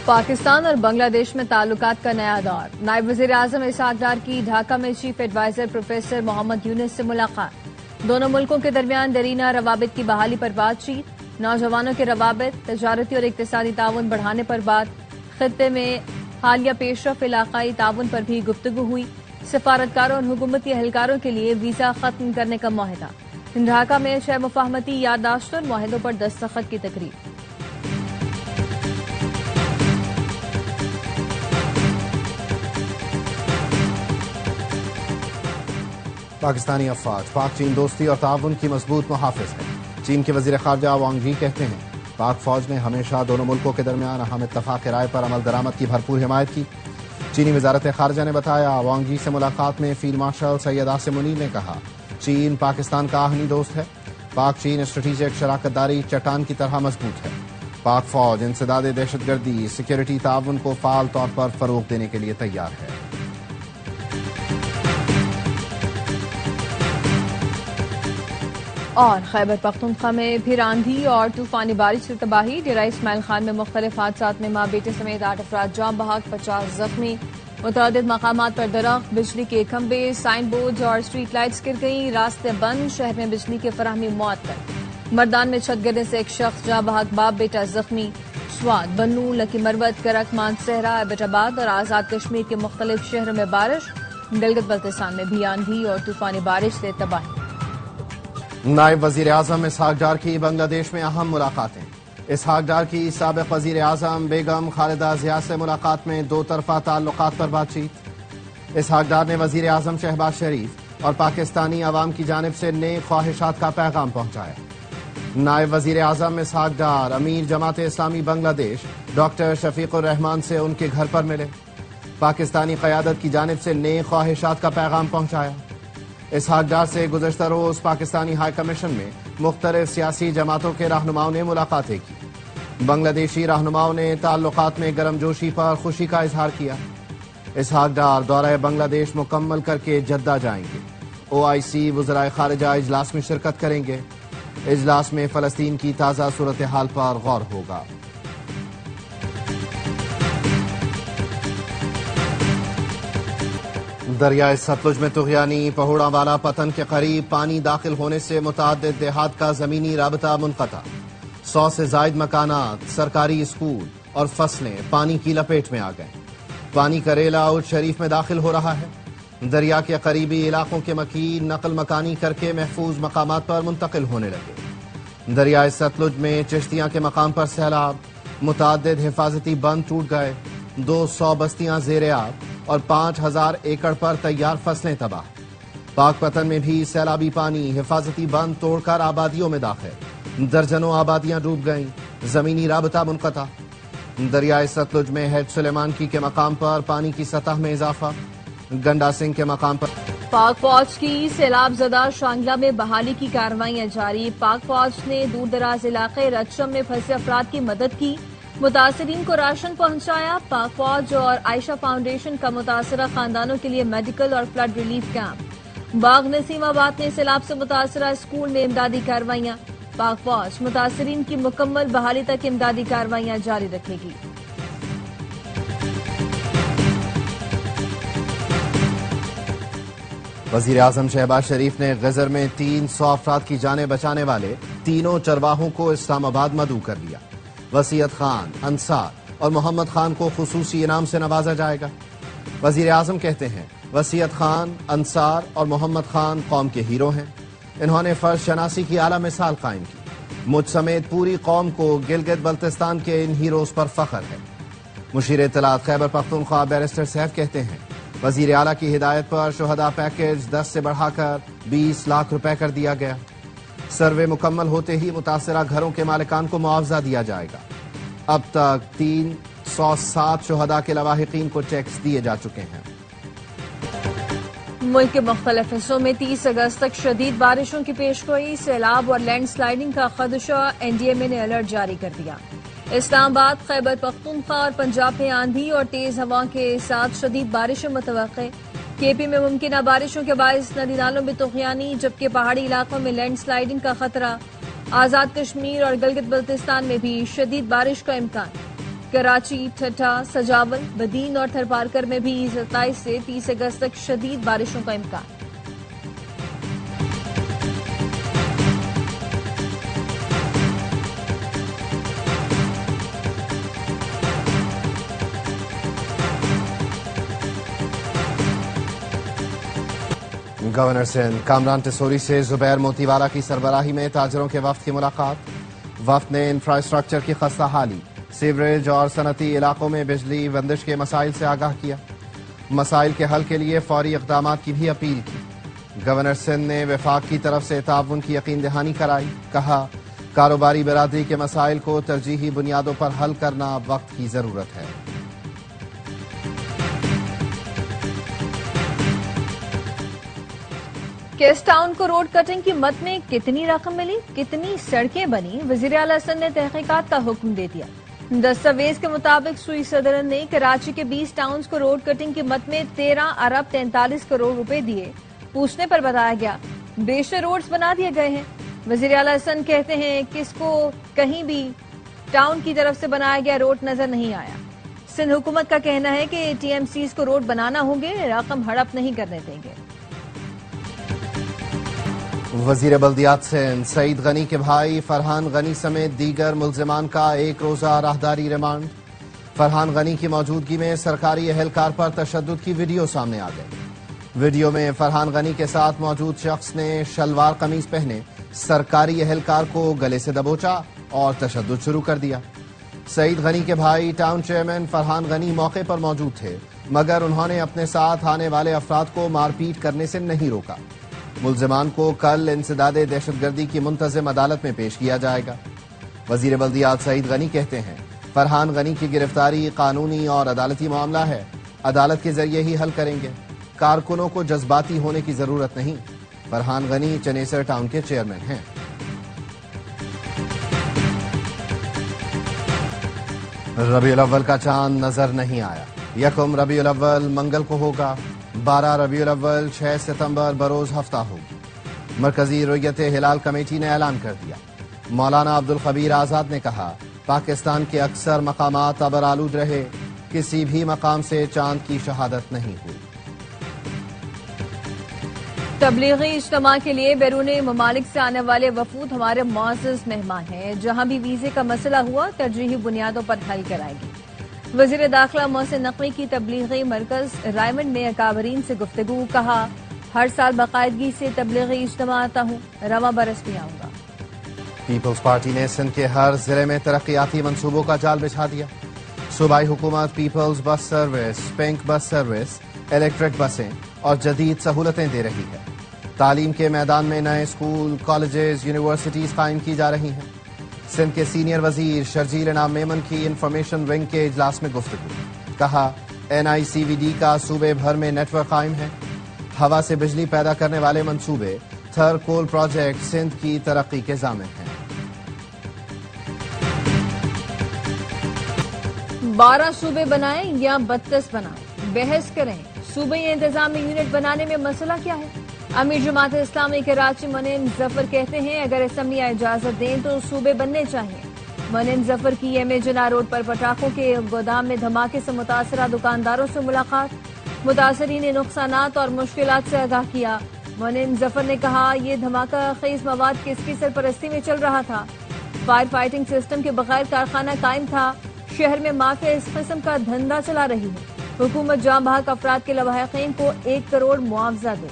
پاکستان اور بنگلہ دیش میں تعلقات کا نیا دور۔ نائب وزیر اعظم اسحاق ڈار کی ڈھاکہ میں چیف ایڈوائزر پروفیسر محمد یونس سے ملاقات۔ دونوں ملکوں کے درمیان دیرینہ روابط کی بحالی پر بات چیت، نوجوانوں کے روابط، تجارتی اور اقتصادی تعاون بڑھانے پر بات، خطے میں حالیہ پیش رفت، علاقائی تعاون پر بھی گفتگو ہوئی۔ سفارتکاروں اور حکومتی اہلکاروں کے لیے ویزا ختم کرنے کا معاہدہ۔ ڈھاکہ میں 6 مفاہمتی یادداشتوں اور معاہدوں پر دستخط کی تقریب۔ پاکستانی افواج پاک چین دوستی اور تعاون کی مضبوط محافظ ہے۔ چین کے وزیر خارجہ وانگ یی کہتے ہیں پاک فوج نے ہمیشہ دونوں ملکوں کے درمیان اہم اتفاق رائے پر عمل درآمد کی بھرپور حمایت کی۔ چینی وزارت خارجہ نے بتایا وانگ یی سے ملاقات میں فیلڈ مارشل سید عاصم منیر نے کہا چین پاکستان کا آہنی دوست ہے۔ پاک چین اسٹریٹجک شراکت داری چٹان کی طرح مضبوط ہے۔ پاک فوج انسداد دہشت گردی سیکورٹی تعاون کو فعال طور پر فروغ دینے کے لیے تیار ہے۔ اور خیبر پختونخوا میں پھر آندھی اور طوفانی بارش سے تباہی۔ ڈیرہ اسماعیل خان میں مختلف حادثات میں ماں بیٹے سمیت 8 افراد جاں بحق، 50 زخمی۔ متعدد مقامات پر درخت، بجلی کے کھمبے، سائن بورڈز اور اسٹریٹ لائٹس گر گئیں، راستے بند، شہر میں بجلی کی فراہمی معطل۔ مردان میں چھت گرنے سے ایک شخص جاں بحق، باپ بیٹا زخمی۔ سوات، بنوں، لکی مروت، کرک، مانسہرہ، ایبٹ آباد اور آزاد کشمیر کے مختلف شہروں میں بارش۔ گلگت بلتستان میں بھی آندھی اور طوفانی بارش سے تباہی۔ نائب وزیر اعظم اسحاق ڈار کی بنگلہ دیش میں اہم ملاقاتیں۔ اسحاق ڈار کی سابق وزیر اعظم بیگم خالدہ ضیاء سے ملاقات میں دو طرفہ تعلقات پر بات چیت۔ اسحاق ڈار نے وزیر اعظم شہباز شریف اور پاکستانی عوام کی جانب سے نیک خواہشات کا پیغام پہنچایا۔ نائب وزیر اعظم اسحاق ڈار امیر جماعت اسلامی بنگلہ دیش ڈاکٹر شفیق الرحمان سے ان کے گھر پر ملے۔ پاکستانی قیادت کی جانب سے نیک خواہشات کا پیغام پہنچایا۔ اسحاق ڈار سے گزشتہ روز پاکستانی ہائی کمیشن میں مختلف سیاسی جماعتوں کے رہنماؤں نے ملاقاتیں کی۔ بنگلہ دیشی رہنماؤں نے تعلقات میں گرم جوشی پر خوشی کا اظہار کیا۔ اسحاق ڈار دورہ بنگلہ دیش مکمل کر کے جدہ جائیں گے۔ OIC وزرائے خارجہ اجلاس میں شرکت کریں گے۔ اجلاس میں فلسطین کی تازہ صورتحال پر غور ہوگا۔ دریائے ستلج میں طغیانی پہوڑا والا پتن کے قریب پانی داخل ہونے سے متعدد دیہات کا زمینی رابطہ منقطع۔ 100 سے زائد مکانات، سرکاری اسکول اور فصلیں پانی کی لپیٹ میں آ گئیں۔ پانی کا ریلا اود شریف میں داخل ہو رہا ہے۔ دریا کے قریبی علاقوں کے مکین نقل مکانی کر کے محفوظ مقامات پر منتقل ہونے لگے۔ دریائے ستلج میں چشتیاں کے مقام پر سیلاب، متعدد حفاظتی بند ٹوٹ گئے، 200 بستیاں زیر آب اور 5000 ایکڑ پر تیار فصلیں تباہ۔ پاک پتن میں بھی سیلابی پانی حفاظتی بند توڑ کر آبادیوں میں داخل، درجنوں آبادیاں ڈوب گئیں، زمینی رابطہ منقطع۔ دریائے ستلج میں ہیڈ سلیمان کی کے مقام پر پانی کی سطح میں اضافہ، گنڈا سنگھ کے مقام پر پاک فوج کی سیلاب زدہ شانگلہ میں بحالی کی کارروائیاں جاری۔ پاک فوج نے دور دراز علاقے رچم میں پھنسے افراد کی مدد کی، متاثرین کو راشن پہنچایا۔ پاک فوج اور عائشہ فاؤنڈیشن کا متاثرہ خاندانوں کے لیے میڈیکل اور فلڈ ریلیف کیمپ۔ باغ نسیم آباد میں سیلاب سے متاثرہ اسکول میں امدادی کارروائیاں۔ پاک فوج متاثرین کی مکمل بحالی تک امدادی کارروائیاں جاری رکھے گی۔ وزیر اعظم شہباز شریف نے غزر میں 300 افراد کی جانیں بچانے والے تینوں چرواہوں کو اسلام آباد مدعو کر دیا۔ وسیعت خان، انصار اور محمد خان کو خصوصی انعام سے نوازا جائے گا۔ وزیر اعظم کہتے ہیں وسیعت خان، انصار اور محمد خان قوم کے ہیرو ہیں۔ انہوں نے فرض شناسی کی اعلیٰ مثال قائم کی۔ مجھ سمیت پوری قوم کو گلگت بلتستان کے ان ہیروز پر فخر ہے۔ مشیر اطلاعات خیبر پختونخوا بیرسٹر سیف کہتے ہیں وزیر اعلیٰ کی ہدایت پر شہداء پیکیج 10 سے بڑھا کر 20 لاکھ روپے کر دیا گیا۔ سروے مکمل ہوتے ہی متاثرہ گھروں کے مالکان کو معاوضہ دیا جائے گا۔ اب تک 307 شہداء کے لواحقین کو چیکس دیے جا چکے ہیں۔ ملک کے مختلف حصوں میں 30 اگست تک شدید بارشوں کی پیشگوئی، سیلاب اور لینڈ سلائیڈنگ کا خدشہ، NDMA نے الرٹ جاری کر دیا۔ اسلام آباد، خیبر پختونخوا اور پنجاب میں آندھی اور تیز ہوا کے ساتھ شدید بارشیں متوقع۔ KP میں ممکنہ بارشوں کے باعث ندی نالوں میں طغیانی، جبکہ پہاڑی علاقوں میں لینڈ سلائیڈنگ کا خطرہ۔ آزاد کشمیر اور گلگت بلتستان میں بھی شدید بارش کا امکان۔ کراچی، ٹھٹھا، سجاول، بدین اور تھرپارکر میں بھی 27 سے 30 اگست تک شدید بارشوں کا امکان۔ گورنر سندھ کامران ٹیسوری سے زبیر موتی والا کی سربراہی میں تاجروں کے وفد کی ملاقات۔ وفد نے انفراسٹرکچر کی خستہ حالی، سیوریج اور صنعتی علاقوں میں بجلی بندش کے مسائل سے آگاہ کیا۔ مسائل کے حل کے لیے فوری اقدامات کی بھی اپیل کی۔ گورنر سندھ نے وفاق کی طرف سے تعاون کی یقین دہانی کرائی۔ کہا کاروباری برادری کے مسائل کو ترجیحی بنیادوں پر حل کرنا وقت کی ضرورت ہے۔ کیس ٹاؤن کو روڈ کٹنگ کی مد میں کتنی رقم ملی، کتنی سڑکیں بنی، وزیر اعلی سندھ نے تحقیقات کا حکم دے دیا۔ دستاویز کے مطابق سوئی صدرن نے کراچی کے 20 ٹاؤنز کو روڈ کٹنگ کی مد میں 13 ارب 43 کروڑ روپے دیے۔ پوچھنے پر بتایا گیا بیشتر روڈز بنا دیے گئے ہیں۔ وزیر اعلی سندھ کہتے ہیں کس کو کہیں بھی ٹاؤن کی طرف سے بنایا گیا روڈ نظر نہیں آیا۔ سندھ حکومت کا کہنا ہے کہ ٹی ایم سیز کو روڈ بنانا ہوں گے، رقم ہڑپ نہیں کرنے دیں گے۔ وزیر بلدیات سندھ سعید غنی کے بھائی فرحان غنی سمیت دیگر ملزمان کا ایک روزہ راہداری ریمانڈ۔ فرحان غنی کی موجودگی میں سرکاری اہلکار پر تشدد کی ویڈیو سامنے آ گئی۔ ویڈیو میں فرحان غنی کے ساتھ موجود شخص نے شلوار قمیض پہنے سرکاری اہلکار کو گلے سے دبوچا اور تشدد شروع کر دیا۔ سعید غنی کے بھائی ٹاؤن چیئرمین فرحان غنی موقع پر موجود تھے، مگر انہوں نے اپنے ساتھ آنے والے افراد کو مار پیٹ کرنے سے نہیں روکا۔ ملزمان کو کل انسداد دہشت گردی کی منتظم عدالت میں پیش کیا جائے گا۔ وزیر بلدیات سعید غنی کہتے ہیں فرحان غنی کی گرفتاری قانونی اور عدالتی معاملہ ہے، عدالت کے ذریعے ہی حل کریں گے۔ کارکنوں کو جذباتی ہونے کی ضرورت نہیں۔ فرحان غنی چنیسر ٹاؤن کے چیئرمین ہیں۔ ربیع الاول کا چاند نظر نہیں آیا۔ یکم ربیع الاول منگل کو ہوگا، 12 ربیع الاول 6 ستمبر بروز ہفتہ ہوگی۔ مرکزی رؤیت ہلال کمیٹی نے اعلان کر دیا۔ مولانا عبدالخبیر آزاد نے کہا پاکستان کے اکثر مقامات ابرآلود رہے، کسی بھی مقام سے چاند کی شہادت نہیں ہوئی۔ تبلیغی اجتماع کے لیے بیرون ممالک سے آنے والے وفود ہمارے معزز مہمان ہیں، جہاں بھی ویزے کا مسئلہ ہوا ترجیحی بنیادوں پر حل کرائے گی۔ وزیر داخلہ محسن نقوی کی تبلیغی مرکز رائمنڈ میں اکابرین سے گفتگو، کہا ہر سال باقاعدگی سے تبلیغی اجتماع آتا ہوں، رواں برس بھی آؤں گا۔ پیپلز پارٹی نے سندھ کے ہر ضلع میں ترقیاتی منصوبوں کا جال بچھا دیا۔ صوبائی حکومت people's bus service, pink bus service, electric بسیں اور جدید سہولتیں دے رہی ہے۔ تعلیم کے میدان میں نئے اسکول، کالجز، یونیورسٹیز قائم کی جا رہی ہیں۔ سندھ کے سینئر وزیر شرجیل انعام میمن کی انفارمیشن ونگ کے اجلاس میں گفتگو، کہا NICVD کا صوبے بھر میں نیٹ ورک قائم ہے۔ ہوا سے بجلی پیدا کرنے والے منصوبے تھر کول پروجیکٹ سندھ کی ترقی کے ضامن ہیں۔ 12 صوبے بنائیں یا 32 بنائیں، بحث کریں۔ صوبائی انتظامی یونٹ بنانے میں مسئلہ کیا ہے؟ امیر جماعت اسلامی کراچی منیم ظفر کہتے ہیں اگر اسمبلیہ اجازت دیں تو صوبے بننے چاہیے۔ منیم ظفر کی ایم اے جناح روڈ پر پٹاخوں کے گودام میں دھماکے سے متاثرہ دکانداروں سے ملاقات، متاثرین نے نقصانات اور مشکلات سے آگاہ کیا۔ منیم ظفر نے کہا یہ دھماکہ خیز مواد کس کی سرپرستی میں چل رہا تھا؟ فائر فائٹنگ سسٹم کے بغیر کارخانہ قائم تھا۔ شہر میں مافیا اس قسم کا دھندا چلا رہی ہے۔ حکومت جاں بحق افراد کے لواحقین کو 1 کروڑ معاوضہ دے۔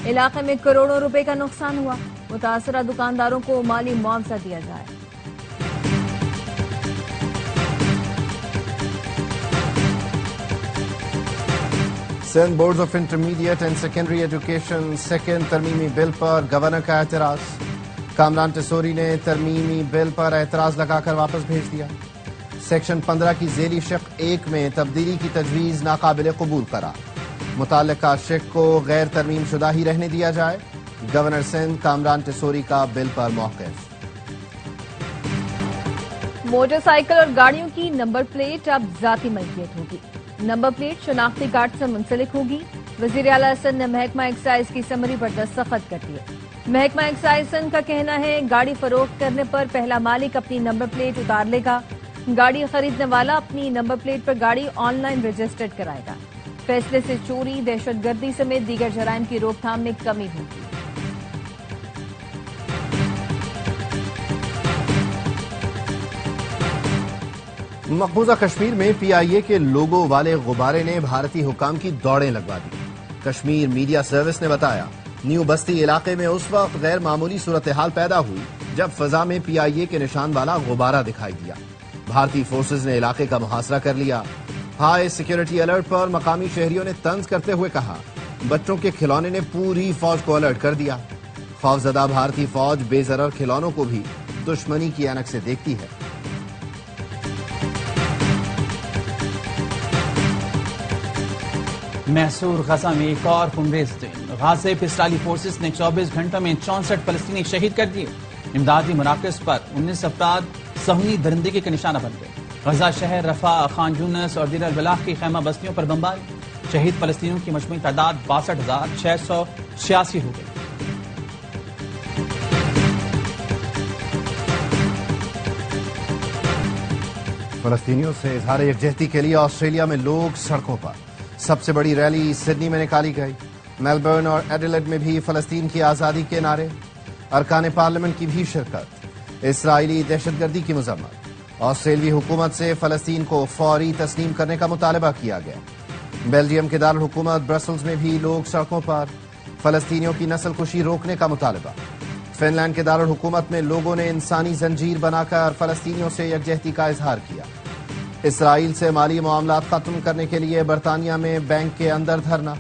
علاقے میں کروڑوں روپے کا نقصان ہوا، متاثرہ دکانداروں کو مالی معاوضہ دیا جائے۔ Sindh boards of intermediate and secondary education second ترمیمی بل پر گورنر کا اعتراض۔ کامران ٹیسوری نے ترمیمی بل پر اعتراض لگا کر واپس بھیج دیا۔ سیکشن 15 کی ذیلی شق 1 میں تبدیلی کی تجویز ناقابل قبول قرار، متعلقہ شق کو غیر ترمیم شدہ ہی رہنے دیا جائے۔ گورنر سندھ کامران ٹیسوری کا بل پر موقف۔ موٹر سائیکل اور گاڑیوں کی نمبر پلیٹ اب ذاتی ملکیت ہوگی۔ نمبر پلیٹ شناختی کارڈ سے منسلک ہوگی۔ وزیر اعلیٰ سندھ نے محکمہ ایکسائز کی سمری پر دستخط کر دیے۔ محکمہ ایکسائز سندھ کا کہنا ہے گاڑی فروخت کرنے پر پہلا مالک اپنی نمبر پلیٹ اتار لے گا۔ گاڑی خریدنے والا اپنی نمبر پلیٹ پر گاڑی آن لائن رجسٹرڈ کرائے گا۔ فیصلے سے چوری، دہشت گردی سمیت دیگر جرائم کی روک تھام میں کمی ہوگی۔ مقبوضہ کشمیر میں پی آئی اے کے لوگو والے غبارے نے بھارتی حکام کی دوڑیں لگوا دی۔ کشمیر میڈیا سروس نے بتایا، نیو بستی علاقے میں اس وقت غیر معمولی صورتحال پیدا ہوئی جب فضا میں پی آئی اے کے نشان والا غبارہ دکھائی دیا۔ بھارتی فورسز نے علاقے کا محاصرہ کر لیا۔ ہائی سیکیورٹی الرٹ پر مقامی شہریوں نے طنز کرتے ہوئے کہا، بچوں کے کھلونے نے پوری فوج کو الرٹ کر دیا۔ خوفزدہ بھارتی فوج بے ضرر کھلونوں کو بھی دشمنی کی اینک سے دیکھتی ہے۔ محصور غزہ میں ایک اور خونریز دن۔ غازے پہ اسرائیلی فورسز نے 24 گھنٹوں میں 64 فلسطینی شہید کر دیے۔ امدادی مراکز پر 19 افراد صہیونی درندگی کے نشانہ بن گئے۔ غزہ شہر، رفح، خان یونس اور دیر البلاح کی خیمہ بستیوں پر بمباری۔ شہید فلسطینیوں کی مجموعی تعداد 62,686 ہو گئی۔ فلسطینیوں سے اظہار یکجہتی کے لیے آسٹریلیا میں لوگ سڑکوں پر۔ سب سے بڑی ریلی سڈنی میں نکالی گئی۔ میلبرن اور ایڈیلیڈ میں بھی فلسطین کی آزادی کے نعرے۔ ارکان پارلیمنٹ کی بھی شرکت۔ اسرائیلی دہشت گردی کی مذمت۔ آسٹریلوی حکومت سے فلسطین کو فوری تسلیم کرنے کا مطالبہ کیا گیا۔ بیلجیم کے دارالحکومت برسلز میں بھی لوگ سڑکوں پر۔ فلسطینیوں کی نسل کشی روکنے کا مطالبہ۔ فن لینڈ کے دارالحکومت میں لوگوں نے انسانی زنجیر بنا کر فلسطینیوں سے یکجہتی کا اظہار کیا۔ اسرائیل سے مالی معاملات ختم کرنے کے لیے برطانیہ میں بینک کے اندر دھرنا۔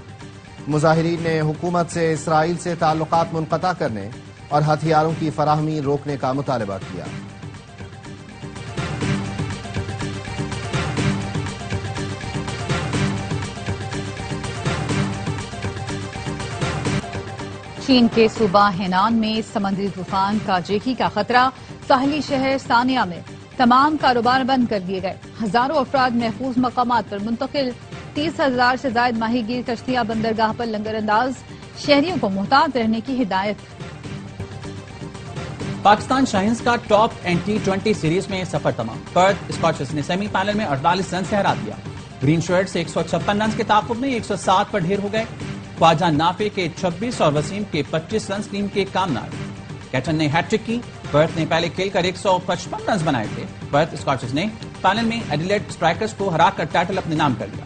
مظاہرین نے حکومت سے اسرائیل سے تعلقات منقطع کرنے اور ہتھیاروں کی فراہمی روکنے کا مطالبہ کیا۔ چین کے صوبہ ہینان میں سمندری طوفان کاجیکی کا خطرہ۔ ساحلی شہر سانیا میں تمام کاروبار بند کر دیے گئے۔ ہزاروں افراد محفوظ مقامات پر منتقل۔ 30,000 سے زائد ماہی گیر کشتیاں بندرگاہ پر لنگر انداز۔ شہریوں کو محتاط رہنے کی ہدایت۔ پاکستان شاہینز کا ٹاپ اینڈ T20 سیریز میں سفر تمام۔ پرتھ اسکاچز نے سیمی فائنل میں 48 رن سے ہرا دیا۔ گرین شرٹ سے 156 رنز کے تعاقب میں 107 پر ڈھیر ہو گئے۔ خواجہ نافع کے 26 اور وسیم کے 25 رنز ٹیم کے کامنار۔ کیٹن نے ہیٹ ٹرک کی۔ پرتھ نے پہلے کھیل کر 155 رنز بنائے تھے۔ پرتھ اسکاچز نے فائنل میں ایڈیلیڈ اسٹرائکرز کو ہرا کر ٹائٹل اپنے نام کر لیا۔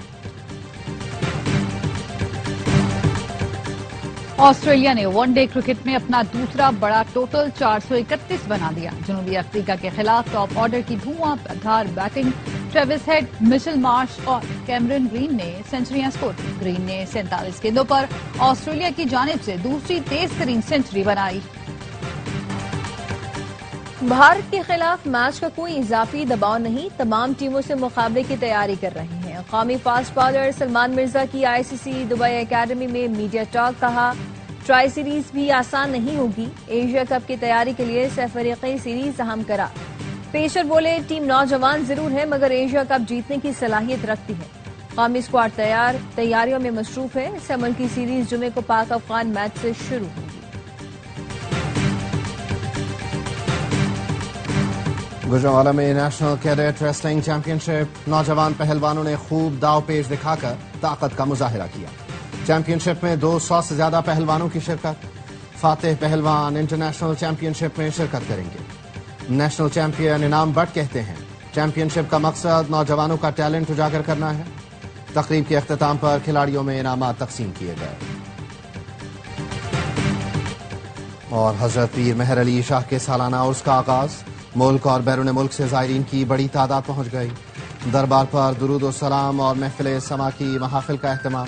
آسٹریلیا نے ون ڈے کرکٹ میں اپنا دوسرا بڑا ٹوٹل 431 بنا دیا۔ جنوبی افریقہ کے خلاف ٹاپ آرڈر کی دھواں دھار بیٹنگ۔ ٹریوس ہیڈ، مچل مارش اور کیمرن گرین نے سنچریاں سکور کی۔ گرین نے 47 گیندوں پر آسٹریلیا کی جانب سے دوسری تیز ترین سنچری بنائی۔ بھارت کے خلاف میچ کا کوئی اضافی دباؤ نہیں، تمام ٹیموں سے مقابلے کی تیاری کر رہے ہیں۔ قومی فاسٹ بالر سلمان مرزا کی آئی سی سی دبئی اکیڈمی میں میڈیا ٹاک۔ کہا، ٹرائی سیریز بھی آسان نہیں ہوگی، ایشیا کپ کی تیاری کے لیے سہ فریقی سیریز اہم کرا۔ پیشر بولے، ٹیم نوجوان ضرور ہے مگر ایشیا کپ جیتنے کی صلاحیت رکھتی ہے۔ قومی اسکواڈ تیاریوں میں مصروف ہے۔ سہ ملکی سیریز جمعے کو پاک افغان میچ سے شروع ہوگی۔ گوجرانوالا میں نیشنل کیڈٹ ریسلنگ چیمپئن شپ۔ نوجوان پہلوانوں نے خوب داؤ پیش دکھا کر طاقت کا مظاہرہ کیا۔ چیمپئن شپ میں 200 سے زیادہ پہلوانوں کی شرکت۔ فاتح پہلوان انٹرنیشنل چیمپئن شپ میں شرکت کریں گے۔ نیشنل چیمپئن انعام بٹ کہتے ہیں، چیمپئن شپ کا مقصد نوجوانوں کا ٹیلنٹ اجاگر کرنا ہے۔ تقریب کے اختتام پر کھلاڑیوں میں انعامات تقسیم کیے گئے۔ اور حضرت پیر مہر علی شاہ کے سالانہ عرس کا آغاز۔ ملک اور بیرون ملک سے زائرین کی بڑی تعداد پہنچ گئی۔ دربار پر درود و سلام اور محفل سما کی محافل کا اہتمام۔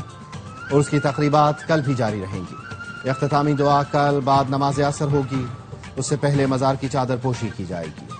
عرس کی تقریبات کل بھی جاری رہیں گی۔ اختتامی دعا کل بعد نماز عصر ہوگی، اس سے پہلے مزار کی چادر پوشی کی جائے گی۔